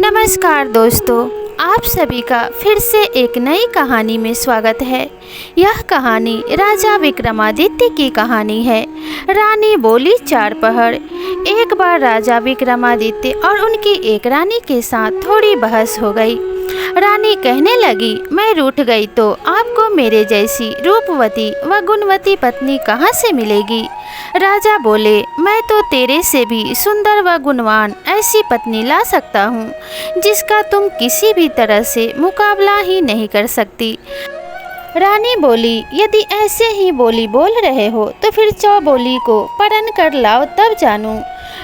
नमस्कार दोस्तों, आप सभी का फिर से एक नई कहानी में स्वागत है। यह कहानी राजा विक्रमादित्य की कहानी है। रानी बोली चार पहर। एक बार राजा विक्रमादित्य और उनकी एक रानी के साथ थोड़ी बहस हो गई। रानी कहने लगी, मैं रूठ गई तो आपको मेरे जैसी रूपवती व गुणवती पत्नी कहाँ से मिलेगी। राजा बोले, मैं तो तेरे से भी सुंदर व गुणवान ऐसी पत्नी ला सकता हूँ जिसका तुम किसी भी तरह से मुकाबला ही नहीं कर सकती। रानी बोली, यदि ऐसे ही बोली बोल रहे हो तो फिर चौबोली को परण कर लाओ तब जानूं।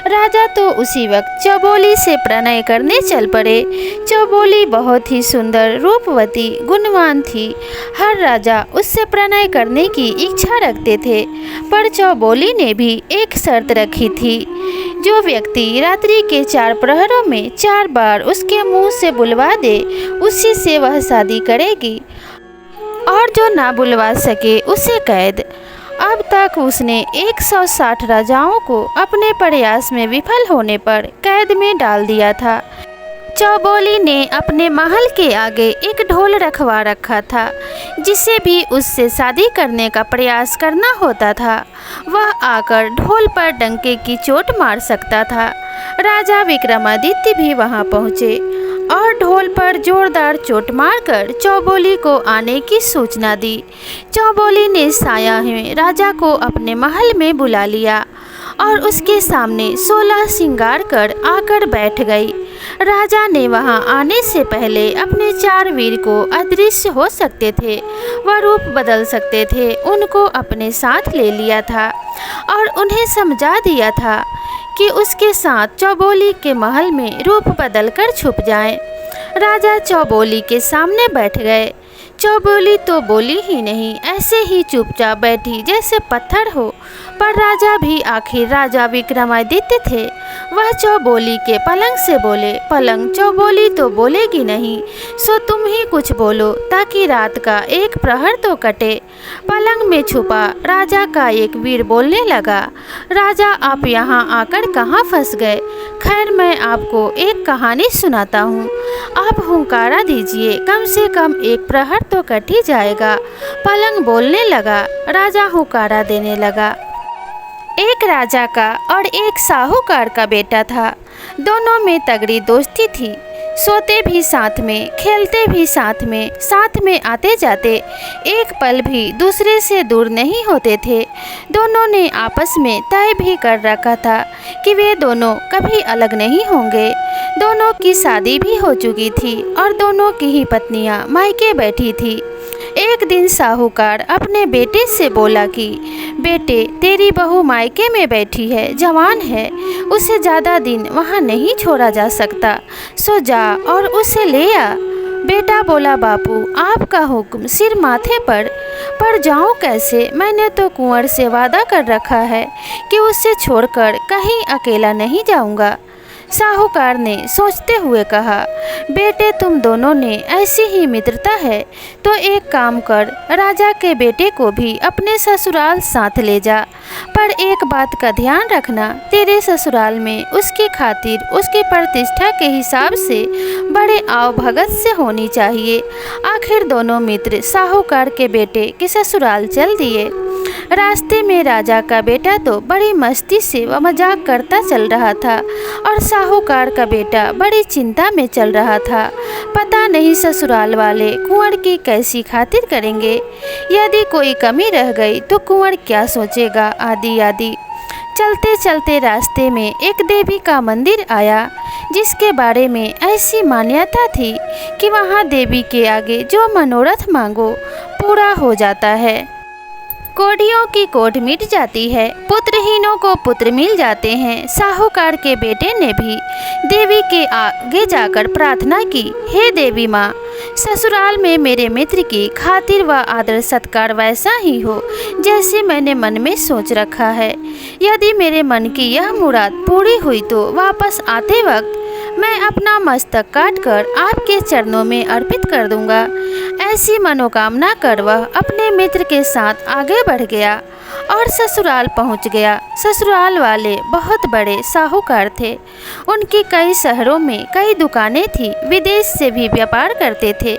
राजा तो उसी वक्त चौबोली से प्रणय करने चल पड़े। चौबोली बहुत ही सुंदर, रूपवती, गुणवान थी। हर राजा उससे प्रणय करने की इच्छा रखते थे, पर चौबोली ने भी एक शर्त रखी थी। जो व्यक्ति रात्रि के 4 प्रहरों में 4 बार उसके मुंह से बुलवा दे, उसी से वह शादी करेगी, और जो ना बुलवा सके उसे कैद। अब तक उसने 160 राजाओं को अपने प्रयास में विफल होने पर कैद में डाल दिया था। चौबोली ने अपने महल के आगे एक ढोल रखवा रखा था। जिसे भी उससे शादी करने का प्रयास करना होता था, वह आकर ढोल पर डंके की चोट मार सकता था। राजा विक्रमादित्य भी वहां पहुंचे और ढोल पर जोरदार चोट मारकर चौबोली को आने की सूचना दी। चौबोली ने साया में राजा को अपने महल में बुला लिया और उसके सामने 16 श्रृंगार कर आकर बैठ गई। राजा ने वहां आने से पहले अपने 4 वीर को अदृश्य हो सकते थे व रूप बदल सकते थे, उनको अपने साथ ले लिया था और उन्हें समझा दिया था कि उसके साथ चौबोली के महल में रूप बदल कर छुप जाएं। राजा चौबोली के सामने बैठ गए। चौबोली तो बोली ही नहीं, ऐसे ही चुपचाप बैठी जैसे पत्थर हो। पर राजा भी आखिर राजा विक्रमादित्य थे। वह चौबोली के पलंग से बोले, पलंग चौबोली तो बोलेगी नहीं, सो तुम ही कुछ बोलो ताकि रात का एक प्रहर तो कटे। पलंग में छुपा राजा का एक वीर बोलने लगा, राजा आप यहाँ आकर कहाँ फंस गए। खैर मैं आपको एक कहानी सुनाता हूँ, आप हुंकारा दीजिए, कम से कम एक प्रहर तो कट ही जाएगा। पलंग बोलने लगा, राजा हुंकारा देने लगा। एक राजा का और एक साहूकार का बेटा था। दोनों में तगड़ी दोस्ती थी। सोते भी साथ में, खेलते भी साथ में आते जाते, एक पल भी दूसरे से दूर नहीं होते थे। दोनों ने आपस में तय भी कर रखा था कि वे दोनों कभी अलग नहीं होंगे। दोनों की शादी भी हो चुकी थी और दोनों की ही पत्नियां मायके बैठी थी। एक दिन साहूकार अपने बेटे से बोला कि बेटे, तेरी बहू मायके में बैठी है, जवान है, उसे ज़्यादा दिन वहाँ नहीं छोड़ा जा सकता, सो जा और उसे ले आ। बेटा बोला, बापू आपका हुक्म सिर माथे पर जाऊँ कैसे। मैंने तो कुंवर से वादा कर रखा है कि उसे छोड़कर कहीं अकेला नहीं जाऊँगा। साहूकार ने सोचते हुए कहा, बेटे तुम दोनों ने ऐसी ही मित्रता है तो एक काम कर, राजा के बेटे को भी अपने ससुराल साथ ले जा, पर एक बात का ध्यान रखना, तेरे ससुराल में उसकी खातिर उसकी प्रतिष्ठा के हिसाब से बड़े आव भगत से होनी चाहिए। आखिर दोनों मित्र साहूकार के बेटे के ससुराल चल दिए। रास्ते में राजा का बेटा तो बड़ी मस्ती से व मजाक करता चल रहा था और साहूकार का बेटा बड़ी चिंता में चल रहा था। पता नहीं ससुराल वाले कुंवर की कैसी खातिर करेंगे, यदि कोई कमी रह गई तो कुंवर क्या सोचेगा, आदि आदि। चलते चलते रास्ते में एक देवी का मंदिर आया जिसके बारे में ऐसी मान्यता थी कि वहाँ देवी के आगे जो मनोरथ मांगो पूरा हो जाता है। कोढ़ियों की कोढ़ मिट जाती है, पुत्रहीनों को पुत्र मिल जाते हैं। साहूकार के बेटे ने भी देवी के आगे जाकर प्रार्थना की, हे देवी माँ, ससुराल में मेरे मित्र की खातिर व आदर सत्कार वैसा ही हो जैसे मैंने मन में सोच रखा है। यदि मेरे मन की यह मुराद पूरी हुई तो वापस आते वक्त मैं अपना मस्तक काटकर आपके चरणों में अर्पित कर दूंगा। ऐसी मनोकामना कर वह अपने मित्र के साथ आगे बढ़ गया और ससुराल पहुंच गया। ससुराल वाले बहुत बड़े साहूकार थे। उनकी कई शहरों में कई दुकानें थीं, विदेश से भी व्यापार करते थे।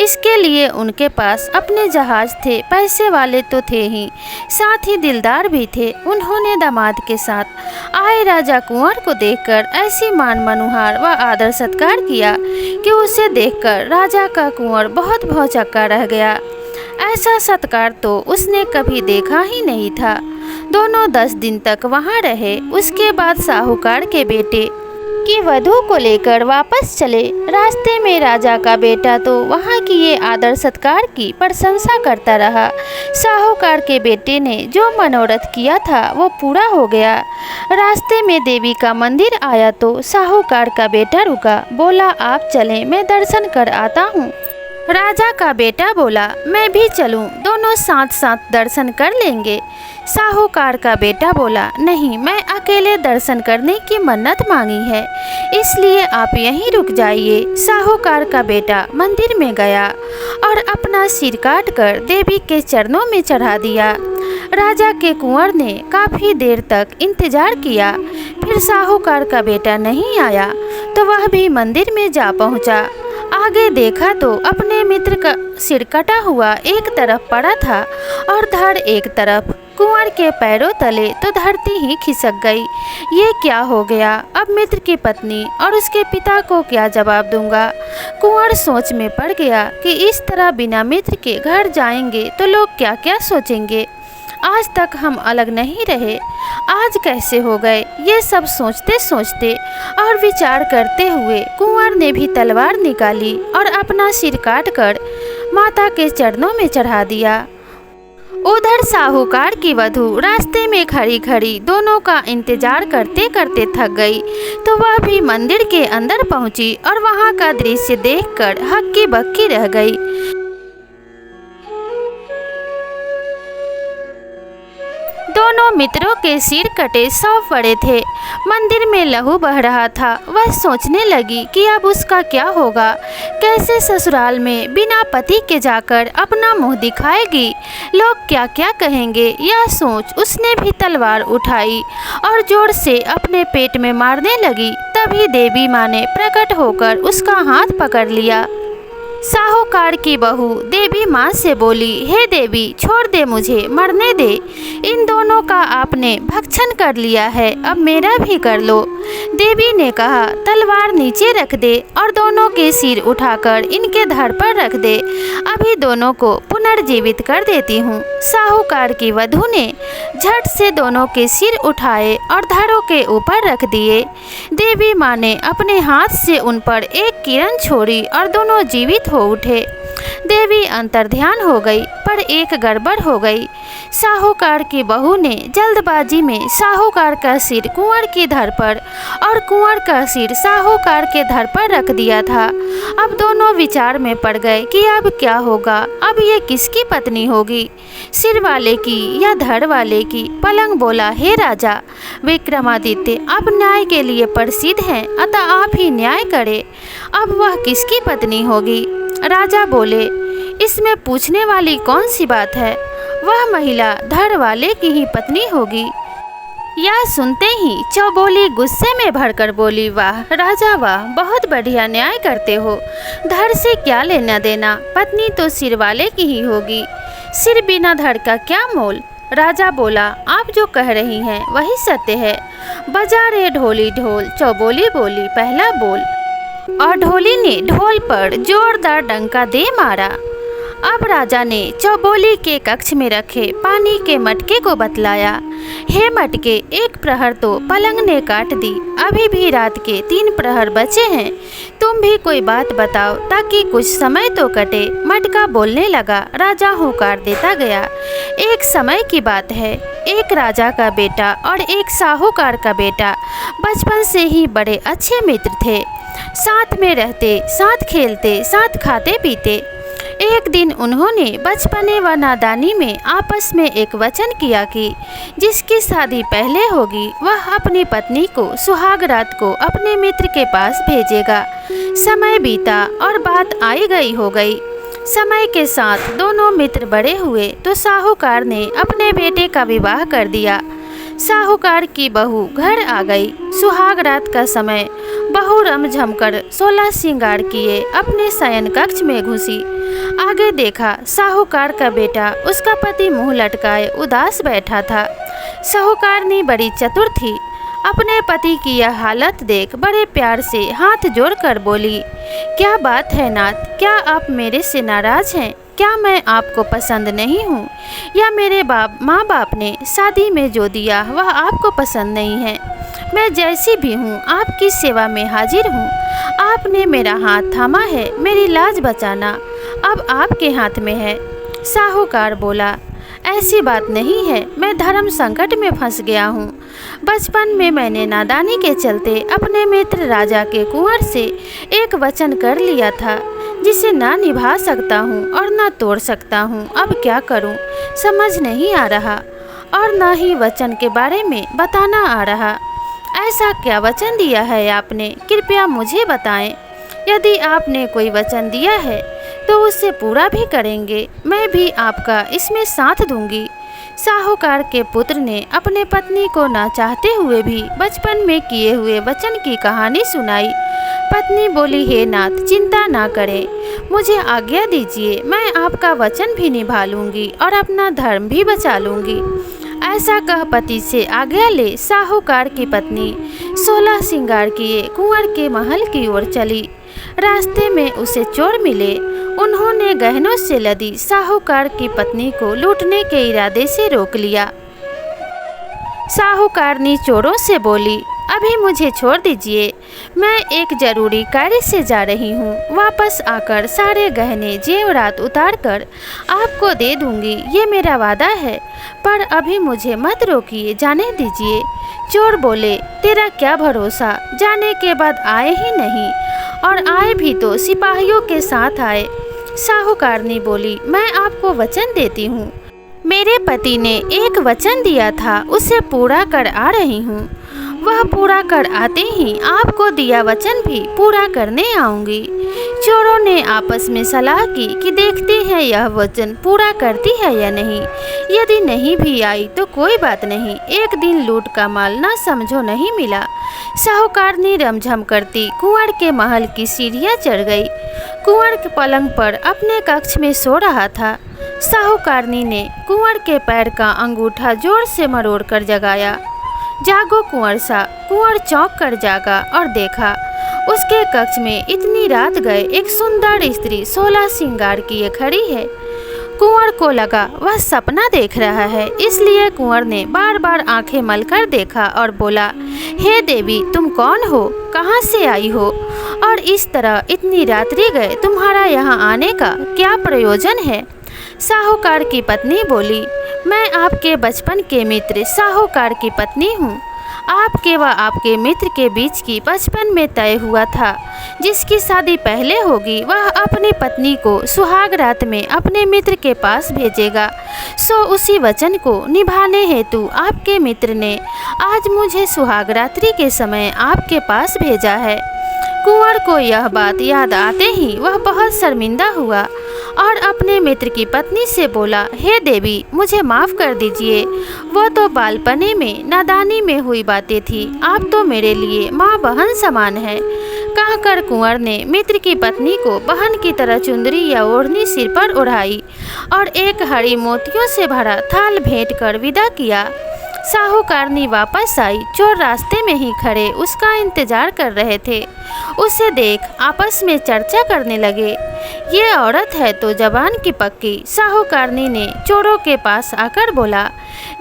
इसके लिए उनके पास अपने जहाज थे, पैसे वाले तो थे ही, साथ ही दिलदार भी थे। उन्होंने दामाद के साथ आए राजा कुंवर को देखकर ऐसी मान मनुहार व आदर सत्कार किया कि उसे देखकर राजा का कुंवर बहुत भौचक्का रह गया। ऐसा सत्कार तो उसने कभी देखा ही नहीं था। दोनों 10 दिन तक वहाँ रहे। उसके बाद साहूकार के बेटे की वधू को लेकर वापस चले। रास्ते में राजा का बेटा तो वहाँ की ये आदर सत्कार की प्रशंसा करता रहा। साहूकार के बेटे ने जो मनोरथ किया था वो पूरा हो गया। रास्ते में देवी का मंदिर आया तो साहूकार का बेटा रुका, बोला आप चलें, मैं दर्शन कर आता हूँ। राजा का बेटा बोला मैं भी चलूं, दोनों साथ साथ दर्शन कर लेंगे। साहूकार का बेटा बोला नहीं, मैं अकेले दर्शन करने की मन्नत मांगी है, इसलिए आप यहीं रुक जाइए। साहूकार का बेटा मंदिर में गया और अपना सिर काट कर देवी के चरणों में चढ़ा दिया। राजा के कुंवर ने काफ़ी देर तक इंतजार किया, फिर साहूकार का बेटा नहीं आया तो वह भी मंदिर में जा पहुंचा। आगे देखा तो अपने मित्र का सिर कटा हुआ एक तरफ पड़ा था और धड़ एक तरफ। कुंवर के पैरों तले तो धरती ही खिसक गई। ये क्या हो गया? अब मित्र की पत्नी और उसके पिता को क्या जवाब दूंगा? कुंवर सोच में पड़ गया कि इस तरह बिना मित्र के घर जाएंगे तो लोग क्या क्या सोचेंगे। आज तक हम अलग नहीं रहे, आज कैसे हो गए? ये सब सोचते सोचते और विचार करते हुए कुंवर ने भी तलवार निकाली और अपना सिर काट कर माता के चरणों में चढ़ा दिया। उधर साहूकार की वधू रास्ते में खड़ी खड़ी दोनों का इंतजार करते करते थक गई, तो वह भी मंदिर के अंदर पहुंची और वहां का दृश्य देखकर हक्की बक्की रह गई। दोनों मित्रों के सिर कटे 100 पड़े थे। मंदिर में लहू बह रहा था। वह सोचने लगी कि अब उसका क्या होगा, कैसे ससुराल में बिना पति के जाकर अपना मुंह दिखाएगी, लोग क्या क्या कहेंगे। यह सोच उसने भी तलवार उठाई और जोर से अपने पेट में मारने लगी। तभी देवी माँ ने प्रकट होकर उसका हाथ पकड़ लिया। साहूकार की बहू देवी माँ से बोली, हे देवी, छोड़ दे, मुझे मरने दे। इन दोनों का आपने भक्षण कर लिया है, अब मेरा भी कर लो। देवी ने कहा, तलवार नीचे रख दे और दोनों के सिर उठाकर इनके धड़ पर रख दे, अभी दोनों को पुनर्जीवित कर देती हूँ। साहूकार की वधू ने झट से दोनों के सिर उठाए और धड़ों के ऊपर रख दिए। देवी माँ ने अपने हाथ से उन पर एक किरण छोड़ी और दोनों जीवित हो उठे। देवी अंतर्ध्यान हो गई, पर एक गड़बड़ हो गई। साहूकार की बहू ने जल्दबाजी में साहूकार का सिर कुंवर की धड़ पर और कुंवर का सिर साहूकार के धड़ पर रख दिया था। अब दोनों विचार में पड़ गए कि अब क्या होगा, अब ये किसकी पत्नी होगी, सिर वाले की या धड़ वाले की। पलंग बोला, हे राजा विक्रमादित्य, आप न्याय के लिए प्रसिद्ध हैं, अतः आप ही न्याय करें, अब वह किसकी पत्नी होगी। राजा बोले, इसमें पूछने वाली कौन सी बात है, वह महिला धड़ वाले की ही पत्नी होगी। यह सुनते ही चौबोली गुस्से में भरकर बोली, वाह राजा वाह, बहुत बढ़िया न्याय करते हो, धड़ से क्या लेना देना, पत्नी तो सिर वाले की ही होगी, सिर बिना धड़ का क्या मोल। राजा बोला, आप जो कह रही हैं वही सत्य है, बजा रे ढोली ढोल। चौबोली बोली, पहला बोल, और ढोली ने ढोल पर जोरदार डंका दे मारा। अब राजा ने चौबोली के कक्ष में रखे पानी के मटके को बतलाया, हे मटके, एक प्रहर तो पलंग ने काट दी, अभी भी रात के 3 प्रहर बचे हैं, तुम भी कोई बात बताओ ताकि कुछ समय तो कटे। मटका बोलने लगा, राजा होकार देता गया, एक समय की बात है, एक राजा का बेटा और एक साहूकार का बेटा बचपन से ही बड़े अच्छे मित्र थे, साथ में रहते, साथ खेलते, साथ खाते पीते। एक दिन उन्होंने बचपने व नादानी में आपस में एक वचन किया कि जिसकी शादी पहले होगी वह अपनी पत्नी को सुहाग रात को अपने मित्र के पास भेजेगा। समय बीता और बात आई गई हो गई। समय के साथ दोनों मित्र बड़े हुए तो साहूकार ने अपने बेटे का विवाह कर दिया। साहूकार की बहू घर आ गई। सुहाग रात का समय बहू रमझम कर 16 श्रृंगार किए अपने शयन कक्ष में घुसी। आगे देखा साहूकार का बेटा उसका पति मुंह लटकाए उदास बैठा था। साहूकारनी बड़ी चतुर थी। अपने पति की यह हालत देख बड़े प्यार से हाथ जोड़कर बोली, क्या बात है नाथ, क्या आप मेरे से नाराज हैं? क्या मैं आपको पसंद नहीं हूँ, या मेरे माँ बाप ने शादी में जो दिया वह आपको पसंद नहीं है? मैं जैसी भी हूँ आपकी सेवा में हाजिर हूँ। आपने मेरा हाथ थामा है, मेरी लाज बचाना अब आपके हाथ में है। साहूकार बोला, ऐसी बात नहीं है, मैं धर्म संकट में फंस गया हूँ। बचपन में मैंने नादानी के चलते अपने मित्र राजा के कुंवर से एक वचन कर लिया था, जिसे ना निभा सकता हूँ और ना तोड़ सकता हूँ। अब क्या करूँ समझ नहीं आ रहा, और ना ही वचन के बारे में बताना आ रहा। ऐसा क्या वचन दिया है आपने, कृपया मुझे बताएं। यदि आपने कोई वचन दिया है तो उसे पूरा भी करेंगे, मैं भी आपका इसमें साथ दूंगी। साहूकार के पुत्र ने अपने पत्नी को ना चाहते हुए भी बचपन में किए हुए वचन की कहानी सुनाई। पत्नी बोली, हे नाथ चिंता ना करें, मुझे आज्ञा दीजिए, मैं आपका वचन भी निभा लूंगी और अपना धर्म भी बचा लूंगी। ऐसा कह पति से आज्ञा ले साहूकार की पत्नी 16 श्रृंगार किए कुंवर के महल की ओर चली। रास्ते में उसे चोर मिले। उन्होंने गहनों से लदी साहूकार की पत्नी को लूटने के इरादे से रोक लिया। साहूकारनी चोरों से बोली, अभी मुझे छोड़ दीजिए, मैं एक जरूरी कार्य से जा रही हूँ। वापस आकर सारे गहने जेवरात उतार कर आपको दे दूँगी, ये मेरा वादा है। पर अभी मुझे मत रोकिए, जाने दीजिए। चोर बोले, तेरा क्या भरोसा, जाने के बाद आए ही नहीं, और आए भी तो सिपाहियों के साथ आए। साहूकारनी बोली, मैं आपको वचन देती हूँ, मेरे पति ने एक वचन दिया था, उसे पूरा कर आ रही हूँ। वह पूरा कर आते ही आपको दिया वचन भी पूरा करने आऊँगी। चोरों ने आपस में सलाह की कि देखते हैं यह वचन पूरा करती है या नहीं। यदि नहीं भी आई तो कोई बात नहीं, एक दिन लूट का माल ना समझो नहीं मिला। साहूकारनी रमझम करती कुंवर के महल की सीढ़ियाँ चढ़ गई। कुंवर के पलंग पर अपने कक्ष में सो रहा था। साहूकारनी ने कुंवर के पैर का अंगूठा जोर से मरोड़ कर जगाया। जागो कुंवर सा। कुंवर चौंक कर जागा और देखा उसके कक्ष में इतनी रात गए एक सुंदर स्त्री 16 श्रृंगार किए खड़ी है। कुंवर को लगा वह सपना देख रहा है, इसलिए कुंवर ने बार बार आंखें मलकर देखा और बोला, हे देवी, तुम कौन हो, कहाँ से आई हो, और इस तरह इतनी रात्रि गए तुम्हारा यहाँ आने का क्या प्रयोजन है? साहूकार की पत्नी बोली, मैं आपके बचपन के मित्र साहूकार की पत्नी हूँ। आपके व आपके मित्र के बीच की बचपन में तय हुआ था, जिसकी शादी पहले होगी वह अपनी पत्नी को सुहाग रात में अपने मित्र के पास भेजेगा। सो उसी वचन को निभाने हेतु आपके मित्र ने आज मुझे सुहाग रात्रि के समय आपके पास भेजा है। कुंवर को यह बात याद आते ही वह बहुत शर्मिंदा हुआ और अपने मित्र की पत्नी से बोला, हे देवी, मुझे माफ़ कर दीजिए, वो तो बालपने में नादानी में हुई बातें थी, आप तो मेरे लिए माँ बहन समान है। कहकर कुंवर ने मित्र की पत्नी को बहन की तरह चुंदरी या ओढ़नी सिर पर ओढ़ाई और एक हरी मोतियों से भरा थाल भेंट कर विदा किया। साहूकारनी वापस आई। चोर रास्ते में ही खड़े उसका इंतजार कर रहे थे। उसे देख आपस में चर्चा करने लगे, ये औरत है तो जबान की पक्की। साहूकारनी ने चोरों के पास आकर बोला,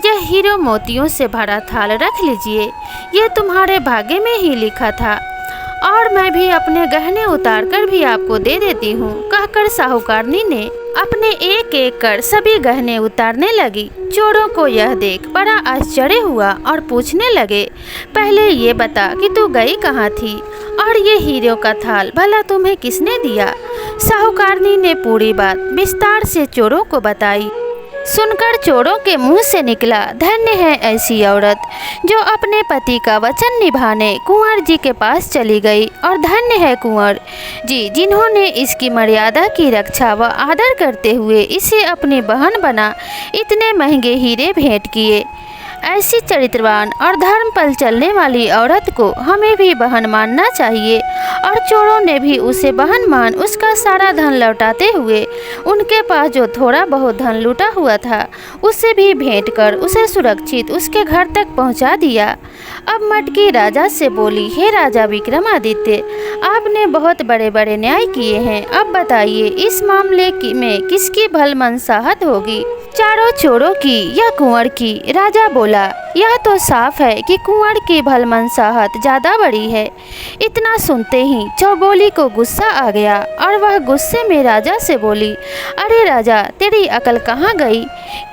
यह हीरो मोतियों से भरा थाल रख लीजिए, ये तुम्हारे भाग्य में ही लिखा था, और मैं भी अपने गहने उतार कर भी आपको दे देती हूँ। कहकर साहूकारनी ने अपने एक एक कर सभी गहने उतारने लगी। चोरों को यह देख बड़ा आश्चर्य हुआ और पूछने लगे, पहले ये बता कि तू गई कहाँ थी, और ये हीरो का थाल भला तुम्हें किसने दिया? साहूकारनी ने पूरी बात विस्तार से चोरों को बताई। सुनकर चोरों के मुंह से निकला, धन्य है ऐसी औरत जो अपने पति का वचन निभाने कुंवर जी के पास चली गई, और धन्य है कुंवर जी जिन्होंने इसकी मर्यादा की रक्षा व आदर करते हुए इसे अपनी बहन बना इतने महंगे हीरे भेंट किए। ऐसी चरित्रवान और धर्म पर चलने वाली औरत को हमें भी बहन मानना चाहिए। और चोरों ने भी उसे बहन मान उसका सारा धन लौटाते हुए उनके पास जो थोड़ा बहुत धन लूटा हुआ था उसे भी भेंट कर उसे सुरक्षित उसके घर तक पहुंचा दिया। अब मटकी राजा से बोली, हे राजा विक्रमादित्य, आपने बहुत बड़े बड़े न्याय किए हैं, अब बताइए इस मामले में किसकी भल मनसाहत होगी, चारों चोरों की या कुंवर की? राजा बोला, यह तो साफ है कि कुंवर की भल मनसाहत ज्यादा बड़ी है। इतना सुनते ही चौबोली को गुस्सा आ गया और वह गुस्से में राजा से बोली, अरे राजा, तेरी अकल कहाँ गई?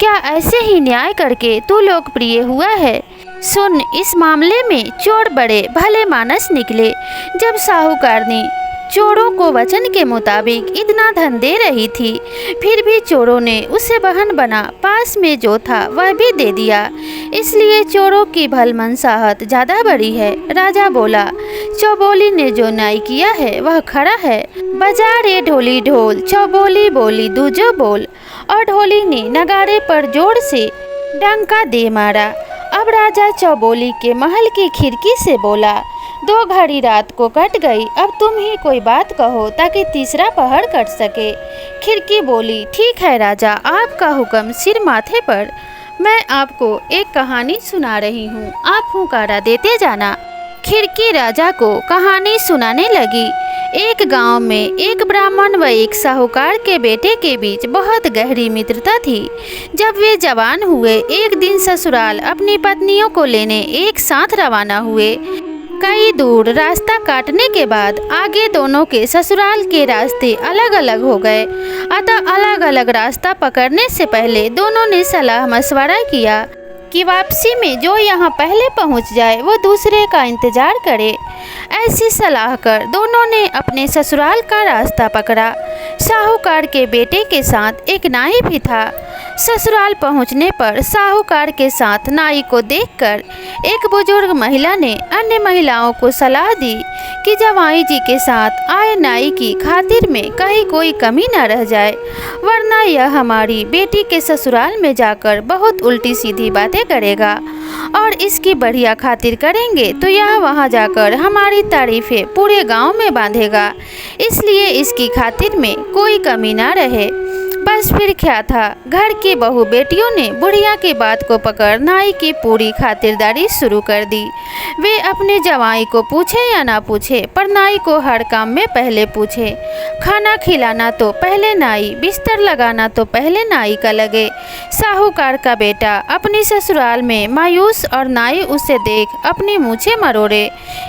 क्या ऐसे ही न्याय करके तू लोकप्रिय हुआ है? सुन, इस मामले में चोर बड़े भले मानस निकले। जब साहूकारनी चोरों को वचन के मुताबिक इतना धन दे रही थी, फिर भी चोरों ने उसे बहन बना पास में जो था वह भी दे दिया, इसलिए चोरों की भल मनसाहत ज़्यादा बड़ी है। राजा बोला, चौबोली ने जो न्याय किया है वह खरा है। बजा रे ढोली ढोल, चौबोली बोली दूजो बोल। और ढोली ने नगाड़े पर जोर से डंका दे मारा। अब राजा चौबोली के महल की खिड़की से बोला, 2 घड़ी रात को कट गई, अब तुम ही कोई बात कहो ताकि तीसरा पहर कट सके। खिड़की बोली, ठीक है राजा, आपका हुक्म सिर माथे पर। मैं आपको एक कहानी सुना रही हूँ, आप हुंकारा देते जाना। खिड़की राजा को कहानी सुनाने लगी। एक गांव में एक ब्राह्मण व एक साहूकार के बेटे के बीच बहुत गहरी मित्रता थी। जब वे जवान हुए, एक दिन ससुराल अपनी पत्नियों को लेने एक साथ रवाना हुए। कई दूर रास्ता काटने के बाद आगे दोनों के ससुराल के रास्ते अलग अलग हो गए, अतः अलग अलग रास्ता पकड़ने से पहले दोनों ने सलाह मशवरा किया कि वापसी में जो यहाँ पहले पहुँच जाए वो दूसरे का इंतजार करे। ऐसी सलाह कर दोनों ने अपने ससुराल का रास्ता पकड़ा। साहूकार के बेटे के साथ एक नाई भी था। ससुराल पहुंचने पर साहूकार के साथ नाई को देखकर एक बुजुर्ग महिला ने अन्य महिलाओं को सलाह दी कि जवाई जी के साथ आए नाई की खातिर में कहीं कोई कमी न रह जाए, वरना यह हमारी बेटी के ससुराल में जाकर बहुत उल्टी सीधी बातें करेगा और इसकी बढ़िया खातिर करेंगे तो यह वहां जाकर हमारी तारीफें पूरे गांव में बांधेगा, इसलिए इसकी खातिर में कोई कमी ना रहे। बस फिर क्या था, घर की बहू बेटियों ने बुढ़िया की बात को पकड़ नाई की पूरी खातिरदारी शुरू कर दी। वे अपने जवाई को पूछे या ना पूछे, पर नाई को हर काम में पहले पूछे। खाना खिलाना तो पहले नाई, बिस्तर लगाना तो पहले नाई का लगे। साहूकार का बेटा अपनी ससुराल में मायूस और नाई उसे देख अपनी मूछें मरोड़े।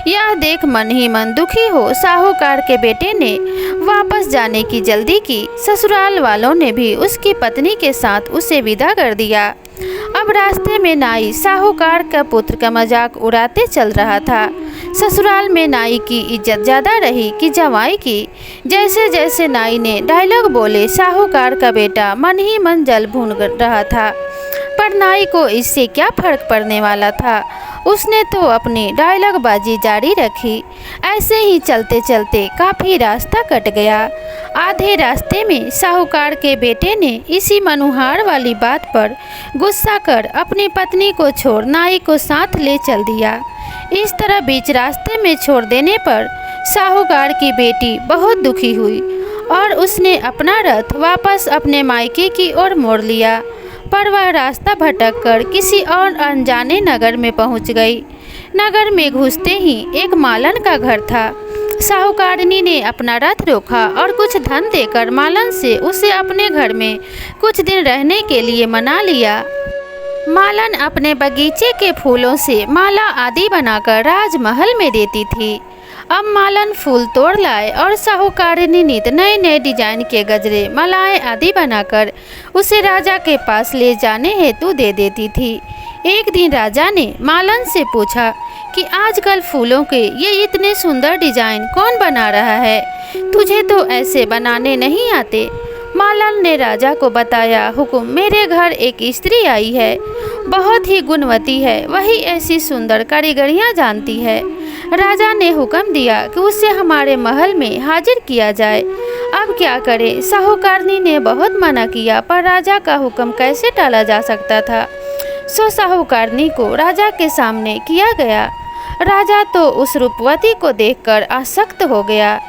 यह देख मन ही मन दुखी हो साहूकार के बेटे ने वापस जाने की जल्दी की। ससुराल वालों ने भी उसकी पत्नी के साथ उसे विदा कर दिया। अब रास्ते में नाई साहूकार का पुत्र का मजाक उड़ाते चल रहा था। ससुराल में नाई की इज्जत ज़्यादा रही कि जवाई की। जैसे जैसे नाई ने डायलॉग बोले, साहूकार का बेटा मन ही मन जल भून रहा था, पर नाई को इससे क्या फर्क पड़ने वाला था। उसने तो अपनी डायलॉग बाजी जारी रखी। ऐसे ही चलते चलते काफ़ी रास्ता कट गया। आधे रास्ते में साहूकार के बेटे ने इसी मनुहार वाली बात पर गुस्सा कर अपनी पत्नी को छोड़ नाई को साथ ले चल दिया। इस तरह बीच रास्ते में छोड़ देने पर साहूकार की बेटी बहुत दुखी हुई और उसने अपना रथ वापस अपने मायके की ओर मोड़ लिया, पर वह रास्ता भटक कर किसी और अनजाने नगर में पहुंच गई। नगर में घुसते ही एक मालन का घर था। साहूकारनी ने अपना रथ रोका और कुछ धन देकर मालन से उसे अपने घर में कुछ दिन रहने के लिए मना लिया। मालन अपने बगीचे के फूलों से माला आदि बनाकर राजमहल में देती थी। अब मालन फूल तोड़ लाए और साहूकारनी नित नए नए डिजाइन के गजरे, मालाएं आदि बनाकर उसे राजा के पास ले जाने हेतु दे देती थी। एक दिन राजा ने मालन से पूछा कि आजकल फूलों के ये इतने सुंदर डिजाइन कौन बना रहा है? तुझे तो ऐसे बनाने नहीं आते। मालन ने राजा को बताया, हुकुम, मेरे घर एक स्त्री आई है, बहुत ही गुणवती है, वही ऐसी सुंदर कारीगरियां जानती है। राजा ने हुक्म दिया कि उसे हमारे महल में हाजिर किया जाए। अब क्या करें, साहूकारनी ने बहुत मना किया, पर राजा का हुक्म कैसे टाला जा सकता था। सो साहूकारनी को राजा के सामने किया गया। राजा तो उस रूपवती को देखकर आसक्त हो गया।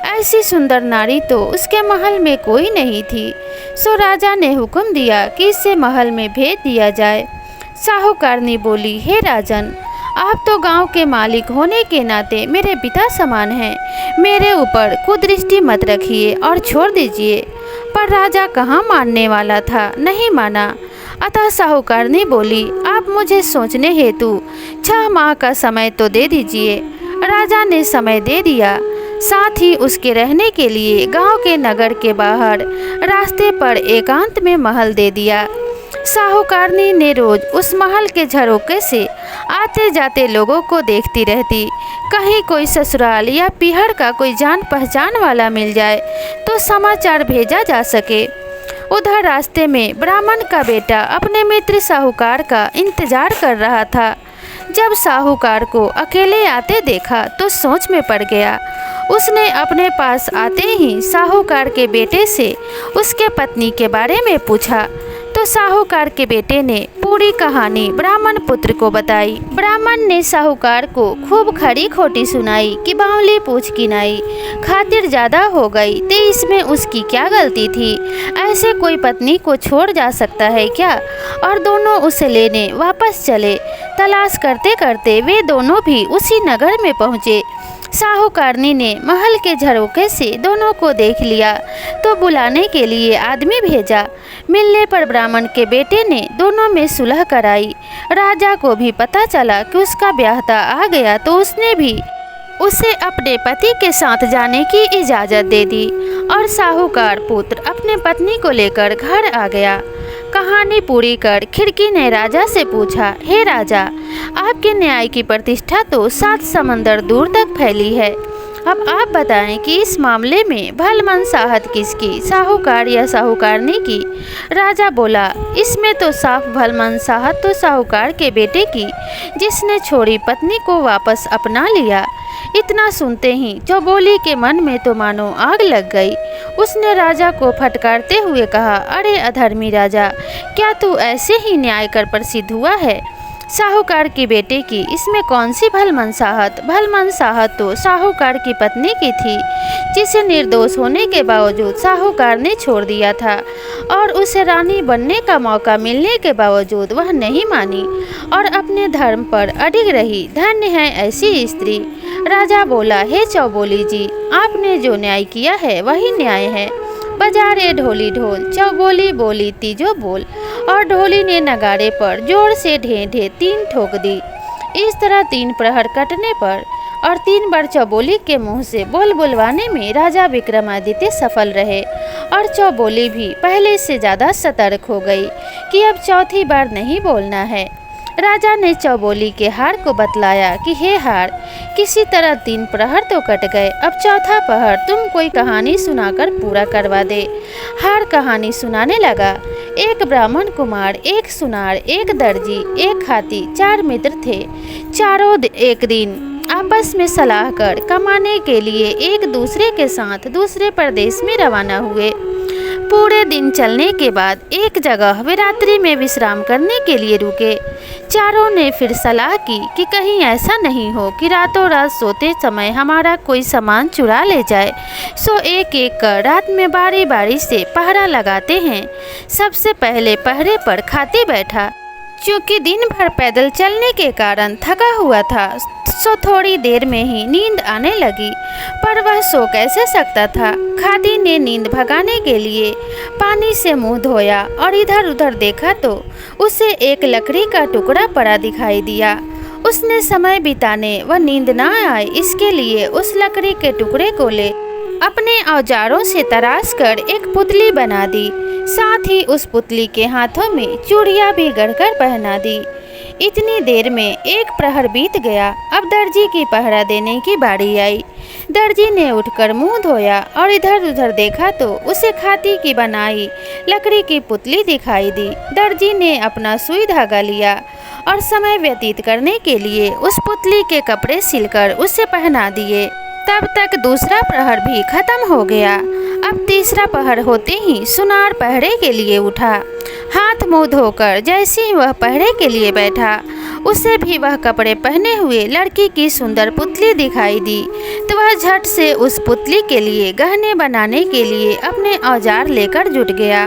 ऐसी सुंदर नारी तो उसके महल में कोई नहीं थी। सो राजा ने हुक्म दिया कि इसे महल में भेज दिया जाए। साहूकारनी बोली, हे राजन, आप तो गांव के मालिक होने के नाते मेरे पिता समान हैं। मेरे ऊपर कुदृष्टि मत रखिए और छोड़ दीजिए। पर राजा कहाँ मानने वाला था, नहीं माना। अतः साहूकारनी बोली, आप मुझे सोचने हेतु 6 माह का समय तो दे दीजिए। राजा ने समय दे दिया, साथ ही उसके रहने के लिए गांव के नगर के बाहर रास्ते पर एकांत में महल दे दिया। साहूकारनी ने रोज उस महल के झरोके से आते जाते लोगों को देखती रहती। कहीं कोई ससुराल या पीहर का कोई जान पहचान वाला मिल जाए तो समाचार भेजा जा सके। उधर रास्ते में ब्राह्मण का बेटा अपने मित्र साहूकार का इंतजार कर रहा था। जब साहूकार को अकेले आते देखा तो सोच में पड़ गया। उसने अपने पास आते ही साहूकार के बेटे से उसके पत्नी के बारे में पूछा तो साहूकार के बेटे ने पूरी कहानी ब्राह्मण पुत्र को बताई। ब्राह्मण ने साहूकार को खूब खरी खोटी सुनाई कि बावली पूछ किनाई, खातिर ज्यादा हो गई तो इसमें उसकी क्या गलती थी। ऐसे कोई पत्नी को छोड़ जा सकता है क्या। और दोनों उसे लेने वापस चले। तलाश करते करते वे दोनों भी उसी नगर में पहुँचे। साहूकारनी ने महल के झरोके से दोनों को देख लिया तो बुलाने के लिए आदमी भेजा। मिलने पर ब्राह्मण के बेटे ने दोनों में सुलह कराई। राजा को भी पता चला कि उसका ब्याहता आ गया तो उसने भी उसे अपने पति के साथ जाने की इजाज़त दे दी और साहूकार पुत्र अपने पत्नी को लेकर घर आ गया। कहानी पूरी कर खिड़की ने राजा से पूछा, हे राजा, आपके न्याय की प्रतिष्ठा तो 7 समंदर दूर तक फैली है। अब आप बताएं कि इस मामले में भलमनसाहत किसकी, साहूकार या साहूकारनी की। राजा बोला, इसमें तो साफ भलमनसाहत तो साहूकार के बेटे की, जिसने छोड़ी पत्नी को वापस अपना लिया। इतना सुनते ही चौबोली के मन में तो मानो आग लग गई। उसने राजा को फटकारते हुए कहा, अरे अधर्मी राजा, क्या तू ऐसे ही न्याय कर प्रसिद्ध हुआ है। साहूकार के बेटे की इसमें कौन सी भलमनसाहत। भलमनसाहत तो साहूकार की पत्नी की थी, जिसे निर्दोष होने के बावजूद साहूकार ने छोड़ दिया था और उसे रानी बनने का मौका मिलने के बावजूद वह नहीं मानी और अपने धर्म पर अडिग रही। धन्य है ऐसी स्त्री। राजा बोला, हे चौबोली जी, आपने जो न्याय किया है वही न्याय है। बजा रे ढोली ढोल, चौबोली बोली तीजो बोल। और ढोली ने नगाड़े पर जोर से ढे ढे 3 ठोक दी। इस तरह 3 प्रहर कटने पर और 3 बार चौबोली के मुंह से बोल बुलवाने में राजा विक्रमादित्य सफल रहे और चौबोली भी पहले से ज़्यादा सतर्क हो गई कि अब चौथी बार नहीं बोलना है। राजा ने चौबोली के हार को बतलाया कि हे हार, किसी तरह 3 प्रहर तो कट गए, अब चौथा प्रहर तुम कोई कहानी सुनाकर पूरा करवा दे। हार कहानी सुनाने लगा। एक ब्राह्मण कुमार, एक सुनार, एक दर्जी, एक हाथी, 4 मित्र थे। चारों एक दिन आपस में सलाह कर कमाने के लिए एक दूसरे के साथ दूसरे प्रदेश में रवाना हुए। पूरे दिन चलने के बाद एक जगह वे रात्रि में विश्राम करने के लिए रुके। चारों ने फिर सलाह की कि कहीं ऐसा नहीं हो कि रातों रात सोते समय हमारा कोई सामान चुरा ले जाए। सो एक एक कर रात में बारी बारी से पहरा लगाते हैं। सबसे पहले पहरे पर खाती बैठा। क्योंकि दिन भर पैदल चलने के कारण थका हुआ था, सो थोड़ी देर में ही नींद आने लगी, पर वह सो कैसे सकता था। खादी ने नींद भगाने के लिए पानी से मुंह धोया और इधर उधर देखा तो उसे एक लकड़ी का टुकड़ा पड़ा दिखाई दिया। उसने समय बिताने व नींद न आए इसके लिए उस लकड़ी के टुकड़े को ले अपने औजारों से तराश कर एक पुतली बना दी। साथ ही उस पुतली के हाथों में चूड़ियाँ भी गढ़कर पहना दी। इतनी देर में एक प्रहर बीत गया। अब दर्जी की पहरा देने की बारी आई। दर्जी ने उठकर मुंह धोया और इधर उधर देखा तो उसे खादी की बनाई लकड़ी की पुतली दिखाई दी। दर्जी ने अपना सुई धागा लिया और समय व्यतीत करने के लिए उस पुतली के कपड़े सिलकर उसे पहना दिए। तब तक दूसरा प्रहर भी खत्म हो गया। अब तीसरा प्रहर होते ही सुनार पहरे के लिए उठा। हाथ मुंह धोकर जैसे ही वह पहरे के लिए बैठा, उसे भी वह कपड़े पहने हुए लड़की की सुंदर पुतली दिखाई दी। तो वह झट से उस पुतली के लिए गहने बनाने के लिए अपने औजार लेकर जुट गया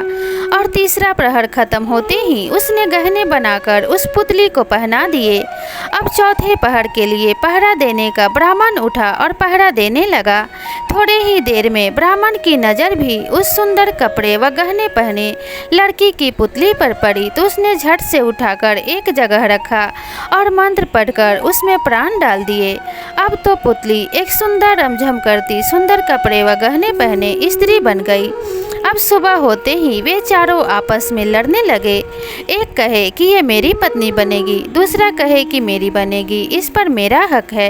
और तीसरा प्रहर खत्म होते ही उसने गहने बनाकर उस पुतली को पहना दिए। अब चौथे प्रहर के लिए पहरा देने का ब्राह्मण उठा और पहरा देने लगा। थोड़े ही देर में ब्राह्मण की नज़र भी उस सुंदर कपड़े व गहने पहने लड़की की पुतली पर पड़ी तो उसने झट से उठाकर एक जगह रखा और मंत्र पढ़कर उसमें प्राण डाल दिए। अब तो पुतली एक सुंदर रमझम करती सुंदर कपड़े व गहने पहने स्त्री बन गई। अब सुबह होते ही वे चारों आपस में लड़ने लगे। एक कहे कि ये मेरी पत्नी बनेगी, दूसरा कहे कि मेरी बनेगी, इस पर मेरा हक है।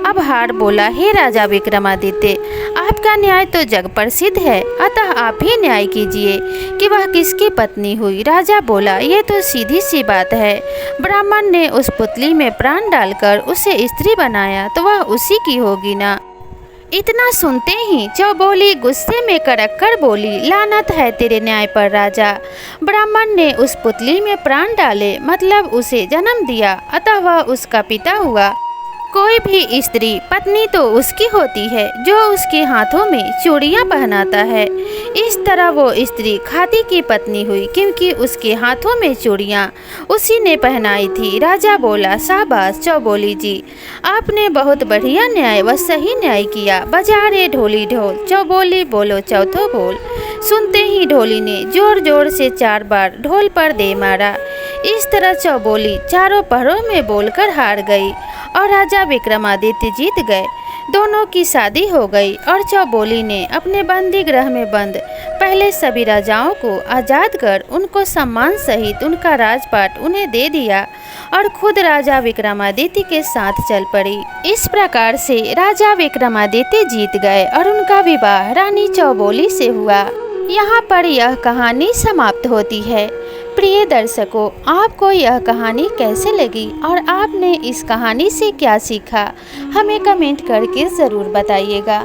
अब हार बोला, हे राजा विक्रमादित्य, आपका न्याय तो जग प्रसिद्ध है, अतः आप ही न्याय कीजिए कि वह किसकी पत्नी हुई। राजा बोला, ये तो सीधी सी बात है। ब्राह्मण ने उस पुतली में प्राण डालकर उसे स्त्री बनाया तो वह उसी की होगी ना। इतना सुनते ही चौबोली गुस्से में कड़क कर बोली, लानत है तेरे न्याय पर राजा। ब्राह्मण ने उस पुतली में प्राण डाले मतलब उसे जन्म दिया, अतः वह उसका पिता हुआ। कोई भी स्त्री पत्नी तो उसकी होती है जो उसके हाथों में चूड़ियाँ पहनाता है। इस तरह वो स्त्री खादी की पत्नी हुई क्योंकि उसके हाथों में चूड़ियाँ उसी ने पहनाई थी। राजा बोला, शाबाश चौबोली जी, आपने बहुत बढ़िया न्याय व सही न्याय किया। बजा रे ढोली ढोल, चौबोली बोलो चौथो बोल। सुनते ही ढोली ने जोर जोर से 4 बार ढोल पर दे मारा। इस तरह चौबोली चारों पहरों में बोलकर हार गई और राजा विक्रमादित्य जीत गए। दोनों की शादी हो गई और चौबोली ने अपने बंदी गृह में बंद पहले सभी राजाओं को आज़ाद कर उनको सम्मान सहित उनका राजपाट उन्हें दे दिया और खुद राजा विक्रमादित्य के साथ चल पड़ी। इस प्रकार से राजा विक्रमादित्य जीत गए और उनका विवाह रानी चौबोली से हुआ। यहाँ पर यह कहानी समाप्त होती है। प्रिय दर्शकों, आपको यह कहानी कैसे लगी और आपने इस कहानी से क्या सीखा, हमें कमेंट करके ज़रूर बताइएगा।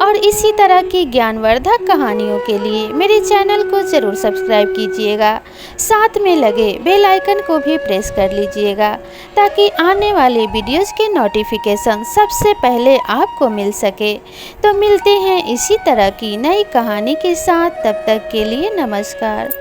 और इसी तरह की ज्ञानवर्धक कहानियों के लिए मेरे चैनल को ज़रूर सब्सक्राइब कीजिएगा। साथ में लगे बेल आइकन को भी प्रेस कर लीजिएगा ताकि आने वाले वीडियोस के नोटिफिकेशन सबसे पहले आपको मिल सके। तो मिलते हैं इसी तरह की नई कहानी के साथ, तब तक के लिए नमस्कार।